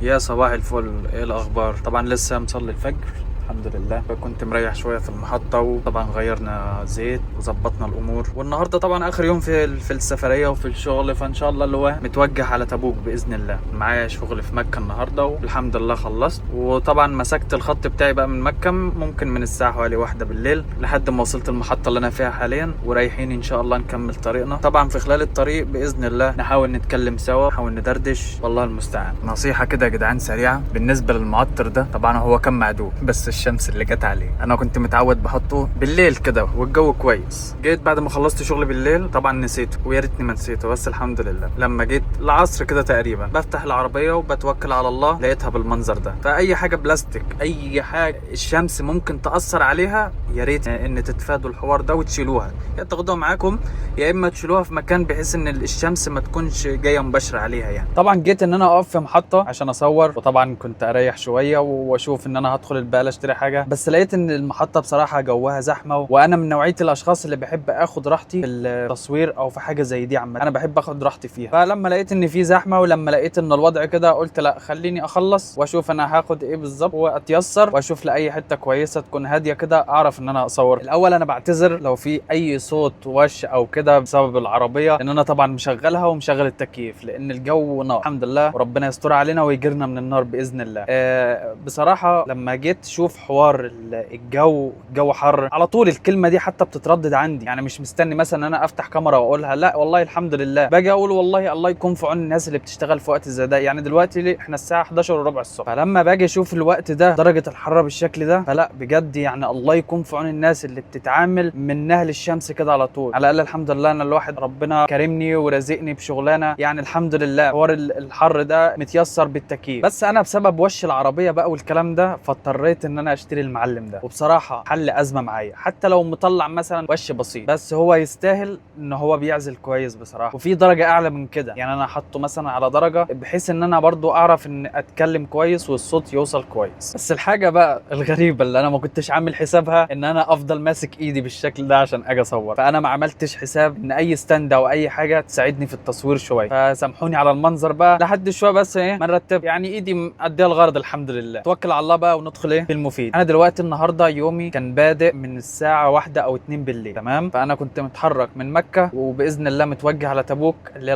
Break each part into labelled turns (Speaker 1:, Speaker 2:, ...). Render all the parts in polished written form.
Speaker 1: يا صباح الفل، ايه الاخبار؟ طبعا لسه مصلي الفجر الحمد لله. كنت مريح شويه في المحطه، وطبعا غيرنا زيت وظبطنا الامور. والنهارده طبعا اخر يوم في السفريه وفي الشغل، فان شاء الله اللي هو متوجه على تبوك باذن الله. معايا شغل في مكه النهارده والحمد لله خلصت. وطبعا مسكت الخط بتاعي بقى من مكه، ممكن من الساعه حوالي 1 بالليل لحد ما وصلت المحطه اللي انا فيها حاليا، ورايحين ان شاء الله نكمل طريقنا. طبعا في خلال الطريق باذن الله نحاول نتكلم سوا، نحاول ندردش، والله المستعان. نصيحه كده يا جدعان سريعه بالنسبه للمعطر ده، طبعا هو كان معدوم بس الشمس اللي جت عليه. انا كنت متعود بحطه بالليل كده والجو كويس. جيت بعد ما خلصت شغل بالليل طبعا نسيته، ويا ريتني ما نسيته، بس الحمد لله لما جيت العصر كده تقريبا بفتح العربيه وبتوكل على الله لقيتها بالمنظر ده. فاي حاجه بلاستيك، اي حاجه الشمس ممكن تاثر عليها، يا ريت ان تتفادوا الحوار ده وتشيلوها، يا تاخدوها معاكم يا اما تشيلوها في مكان بحيث ان الشمس ما تكونش جايه مباشره عليها يعني. طبعا جيت ان انا اقف في محطه عشان اصور، وطبعا كنت اريح شويه واشوف ان انا هدخل البقاله اشتري حاجه، بس لقيت ان المحطه بصراحه جوها زحمه، وانا من نوعيه الاشخاص اللي بحب اخد راحتي في التصوير او في حاجه زي دي عامه. انا بحب اخد راحتي فيها، فلما لقيت ان في زحمه ولما لقيت ان الوضع كده قلت لا، خليني اخلص واشوف انا هاخد ايه بالظبط واتيسر واشوف لاي حته كويسه تكون هاديه كده اعرف ان انا اصور. الاول انا بعتذر لو في اي صوت وش او كده بسبب العربيه، لان انا طبعا مشغلها ومشغل التكييف، لان الجو نار الحمد لله، وربنا يستر علينا ويجرنا من النار باذن الله. بصراحه لما جيت اشوف حوار الجو حر على طول، الكلمه دي حتى بتتردد عندي، يعني مش مستني مثلا ان انا افتح كاميرا واقولها، لا والله الحمد لله، باجي اقول والله الله يكون في عون الناس اللي بتشتغل في وقت زي ده. يعني دلوقتي احنا الساعه 11 وربع الصبح، فلما باجي اشوف الوقت ده درجه الحراره بالشكل ده، فلا بجد يعني الله يكون في عون الناس اللي بتتعامل من نهل الشمس كده على طول. على الاقل الحمد لله انا الواحد ربنا كرمني ورزقني بشغلانه، يعني الحمد لله حوار الحر ده متيسر بالتكييف. بس انا بسبب وش العربيه بقى والكلام ده فاضطريت ان انا اشتري المعلم ده، وبصراحه حل ازمه معايا، حتى لو مطلع مثلا وش بسيط بس هو يستاهل ان هو بيعزل كويس بصراحه. وفي درجه اعلى من كده، يعني انا حاطه مثلا على درجه بحيث ان انا برضو اعرف ان اتكلم كويس والصوت يوصل كويس. بس الحاجه بقى الغريبه اللي انا ما كنتش عامل حسابها ان انا افضل ماسك ايدي بالشكل ده عشان اجي اصور، فانا ما عملتش حساب ان اي ستاند او اي حاجه تساعدني في التصوير شويه، فسامحوني على المنظر بقى لحد شويه، بس ايه ما نرتب، يعني ايدي مأديه الغرض الحمد لله. توكل على الله بقى وندخل ايه في المفيد. انا دلوقتي النهارده يومي كان بادئ من الساعه 1 او 2 بالليل، تمام؟ فانا كنت متحرك من مكه وباذن الله متوجه على تبوك اللي هي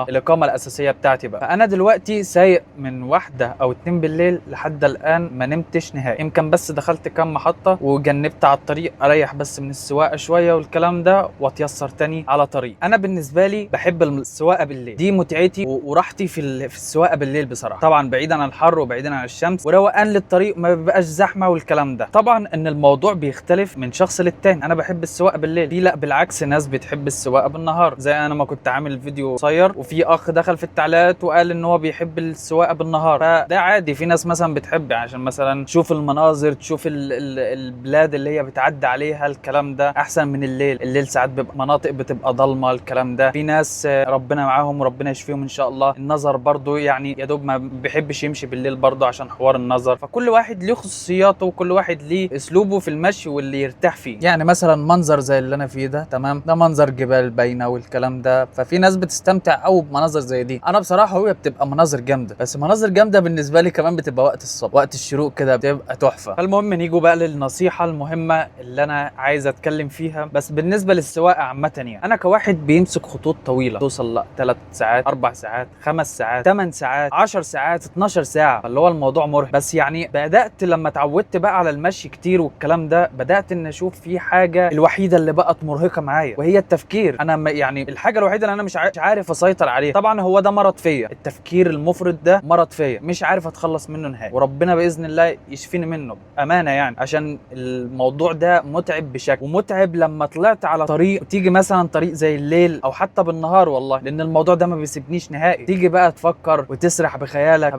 Speaker 1: الاقامه الاساسيه بتاعتي بقى. فانا دلوقتي سايق من 1 او 2 بالليل لحد الان ما نمتش نهائي، يمكن بس دخلت كام محطه وجنبت على الطريق اريح بس من السواقه شويه والكلام ده واتيسر تاني على طريق. انا بالنسبه لي بحب السواقه بالليل، دي متعتي وراحتي في السواقه بالليل بصراحه، طبعا بعيدا عن الحر وبعيدا عن الشمس وروقان للطريق، ما بيبقاش زحمه والكلام ده. طبعا ان الموضوع بيختلف من شخص للتاني، انا بحب السواقه بالليل، في لا بالعكس ناس بتحب السواقه بالنهار، زي انا ما كنت عامل فيديو قصير وفي اخ دخل في التعليقات وقال ان هو بيحب السواقه بالنهار، فده عادي. في ناس مثلا بتحب عشان مثلا تشوف المناظر، تشوف البلاد اللي هي بتعدي عليها، الكلام ده احسن من الليل. الليل ساعات بيبقى مناطق بتبقى ضلمه الكلام ده. في ناس ربنا معاهم وربنا يشفيهم ان شاء الله. النظر برضو يعني يا دوب ما بيحبش يمشي بالليل برضو عشان حوار النظر، فكل واحد له خصوصياته وكل واحد ليه اسلوبه في المشي واللي يرتاح فيه. يعني مثلا منظر زي اللي انا فيه ده، تمام، ده منظر جبال باينه والكلام ده، ففي ناس بتستمتع قوي بمناظر زي دي. انا بصراحه هو بتبقى مناظر جامده، بس مناظر جامده بالنسبه لي كمان بتبقى وقت الصبح، وقت الشروق كده بتبقى تحفه. فالمهم نيجوا بقى للنصيحه المهمه اللي انا عايز اتكلم فيها، بس بالنسبه للسواقه عامه. يعني انا كواحد بيمسك خطوط طويله توصل 3 ساعات 4 ساعات 5 ساعات 8 ساعات 10 ساعات 12 ساعه، فاللي هو الموضوع مرهق. بس يعني بدات لما اتعودت بقى على المشي كتير والكلام ده، بدات ان اشوف في حاجه الوحيده اللي بقت مرهقه معايا، وهي التفكير. انا يعني الحاجه الوحيده اللي انا مش عارف اسيطر عليها، طبعا هو ده مرض فيا، التفكير المفرط ده مرض فيا مش عارف اتخلص منه نهائي، وربنا باذن الله يشفيني منه امانه، يعني عشان الموضوع ده متعب بشكل، ومتعب لما طلعت على طريق وتيجي مثلا طريق زي الليل او حتى بالنهار، والله لان الموضوع ده ما بيسيبنيش نهائي. تيجي بقى تفكر وتسرح بخيالك،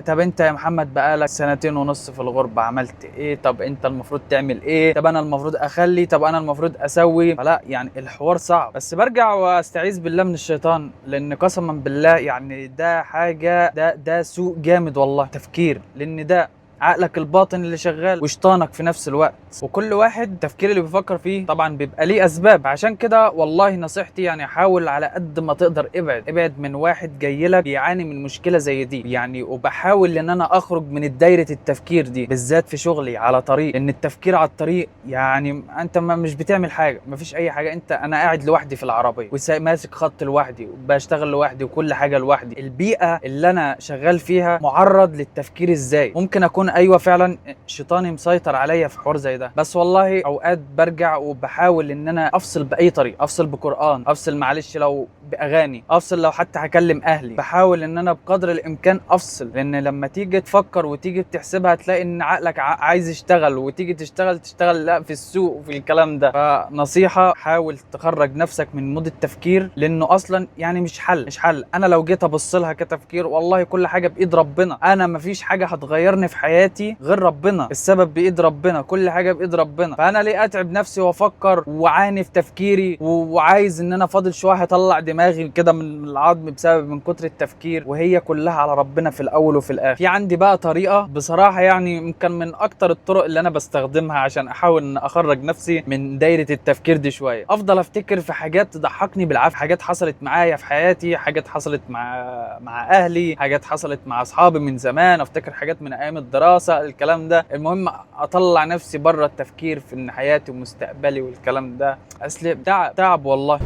Speaker 1: طب انت يا محمد بقالك 2.5 سنين في الغربه، عملت ايه؟ طب انت المفروض تعمل ايه؟ طب انا المفروض اخلي، طب انا المفروض اسوي. فلا يعني الحوار صعب، بس برجع واستعيذ بالله من الشيطان، لان قسما بالله يعني ده حاجه، ده سوء جامد والله تفكير، لان ده عقلك الباطن اللي شغال وشيطانك في نفس الوقت. وكل واحد التفكير اللي بيفكر فيه طبعا بيبقى ليه اسباب. عشان كده والله نصيحتي يعني حاول على قد ما تقدر ابعد من واحد جاي لك بيعاني من مشكله زي دي يعني. وبحاول ان انا اخرج من دايره التفكير دي بالذات في شغلي على طريق، ان التفكير على الطريق يعني انت مش بتعمل حاجه، مفيش اي حاجه. انا قاعد لوحدي في العربيه وماسك خط لوحدي وبشتغل لوحدي وكل حاجه لوحدي. البيئه اللي انا شغال فيها معرض للتفكير ازاي. ممكن اكون ايوه فعلا شيطاني مسيطر عليا في حوار زي ده، بس والله اوقات برجع وبحاول ان انا افصل باي طريقه، افصل بقران، افصل معلش لو باغاني، افصل لو حتى هكلم اهلي. بحاول ان انا بقدر الامكان افصل، لان لما تيجي تفكر وتيجي بتحسبها تلاقي ان عقلك عايز يشتغل، وتيجي تشتغل لا في السوق وفي الكلام ده. فنصيحه حاول تخرج نفسك من مود التفكير، لانه اصلا يعني مش حل. انا لو جيت ابص لها كتفكير والله كل حاجه بايد ربنا. انا مفيش حاجه هتغيرني في حياتي غير ربنا، السبب بايد ربنا، كل حاجه بايد ربنا. فانا ليه اتعب نفسي وافكر وعاني في تفكيري وعايز ان انا فاضل شويه هطلع دماغي كده من العظم بسبب من كتر التفكير، وهي كلها على ربنا في الاول وفي الاخر. في عندي بقى طريقه بصراحه يعني يمكن من اكتر الطرق اللي انا بستخدمها عشان احاول ان اخرج نفسي من دايره التفكير دي شويه. افضل افتكر في حاجات تضحكني بالعافيه، حاجات حصلت معايا في حياتي، حاجات حصلت مع اهلي، حاجات حصلت مع اصحابي من زمان، افتكر حاجات من ايام الدراسه، الكلام ده. المهم اطلع نفسي بره التفكير في ان حياتي ومستقبلي والكلام ده. اصل تعب والله.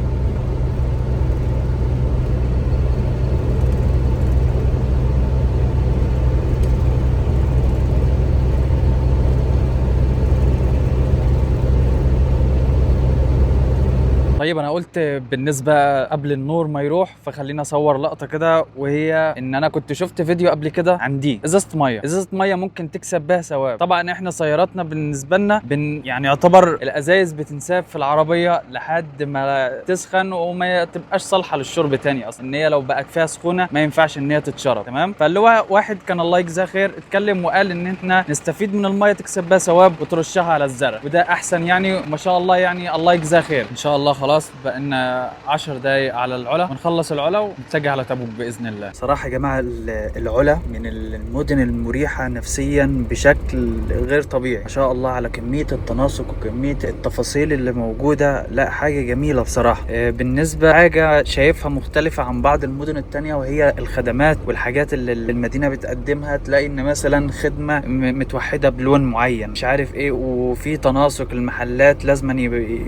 Speaker 1: طيب انا قلت بالنسبه قبل النور ما يروح فخلينا اصور لقطه كده، وهي ان انا كنت شفت فيديو قبل كده عن دي ازازه ميه ممكن تكسب بها ثواب. طبعا احنا سياراتنا بالنسبه لنا يعني يعتبر الازايز بتنساب في العربيه لحد ما تسخن وما تبقاش صالحه للشرب تاني اصلا، ان هي لو بقت فيها سخونه ما ينفعش ان هي تتشرب. تمام. فاللي هو واحد كان الله يجزاه خير اتكلم وقال ان احنا نستفيد من الميه تكسب بها ثواب وترشها على الزرع، وده احسن يعني ما شاء الله يعني الله يجزاه خير. ان شاء الله خلاص بقينا 10 دقايق على العلا ونخلص العلا ونتجه على تبوك باذن الله. صراحه يا جماعه العلا من المدن المريحه نفسيا بشكل غير طبيعي، ما شاء الله على كميه التناسق وكميه التفاصيل اللي موجوده. لا حاجه جميله بصراحه. بالنسبه حاجه شايفها مختلفه عن بعض المدن التانية، وهي الخدمات والحاجات اللي المدينه بتقدمها. تلاقي ان مثلا خدمه متوحده بلون معين مش عارف ايه، وفي تناسق المحلات لازم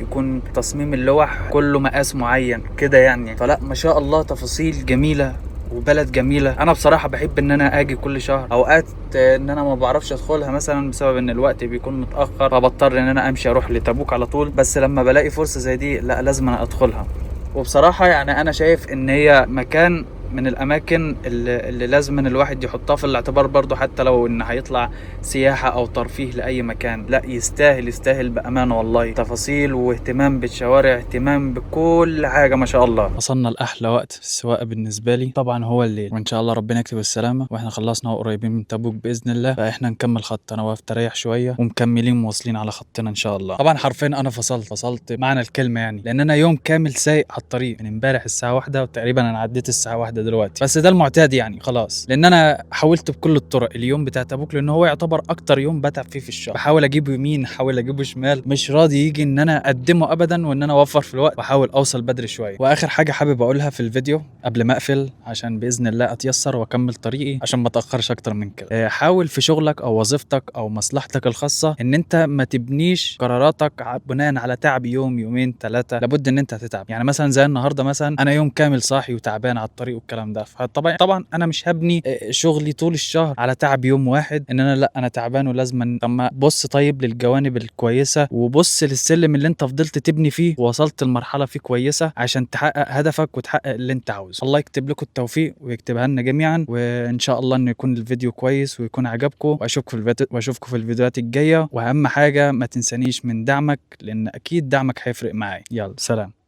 Speaker 1: يكون تصميم اللوح كله مقاس معين كده يعني. فلا ما شاء الله تفاصيل جميله وبلد جميله. انا بصراحه بحب ان انا اجي كل شهر. اوقات ان انا ما بعرفش ادخلها مثلا بسبب ان الوقت بيكون متاخر، فبضطر ان انا امشي اروح لتبوك على طول. بس لما بلاقي فرصه زي دي لا لازم أنا ادخلها. وبصراحه يعني انا شايف ان هي مكان من الاماكن اللي لازم ان الواحد يحطها في الاعتبار برضه، حتى لو ان هيطلع سياحه او ترفيه لاي مكان. لا يستاهل بامانه والله. تفاصيل واهتمام بالشوارع، اهتمام بكل حاجه ما شاء الله. وصلنا لاحلى وقت في السواقه بالنسبه لي طبعا هو الليل، وان شاء الله ربنا يكتب السلامه واحنا خلصنا وقريبين من تبوك باذن الله. فاحنا نكمل خط، انا وقفت اريح شويه ومكملين مواصلين على خطنا ان شاء الله. طبعا حرفيا انا فصلت معنى الكلمه يعني، لان انا يوم كامل سايق على الطريق من امبارح الساعه 1 وتقريبا انا عديت الساعه 1 دلوقتي، بس ده المعتاد يعني خلاص. لان انا حاولت بكل الطرق اليوم بتاع تبوك، لان هو يعتبر اكتر يوم بتعب فيه في الشهر. بحاول اجيبه يمين، احاول اجيبه شمال، مش راضي يجي ان انا اقدمه ابدا، وان انا اوفر في الوقت واحاول اوصل بدري شويه. واخر حاجه حابب اقولها في الفيديو قبل ما اقفل عشان باذن الله اتيسر واكمل طريقي عشان ما اتاخرش اكتر من كده. حاول في شغلك او وظيفتك او مصلحتك الخاصه ان انت ما تبنيش قراراتك بناء على تعب يوم يومين ثلاثه. لابد ان انت تتعب. يعني مثلا زي النهارده مثلا انا يوم كامل صاحي وتعبان على الطريق والكلام ده، فطبعا انا مش هبني شغلي طول الشهر على تعب يوم واحد، ان انا لا انا تعبان ولازم. طب ما بص طيب للجوانب الكويسه، وبص للسلم اللي انت فضلت تبني فيه ووصلت لمرحله فيه كويسه عشان تحقق هدفك وتحقق اللي انت عاوزه. الله يكتب لكم التوفيق ويكتبها لنا جميعا، وان شاء الله انه يكون الفيديو كويس ويكون عجبكم، واشوفكم في الفيديوهات الجايه. واهم حاجه ما تنسانيش من دعمك، لان اكيد دعمك هيفرق معايا. يلا سلام.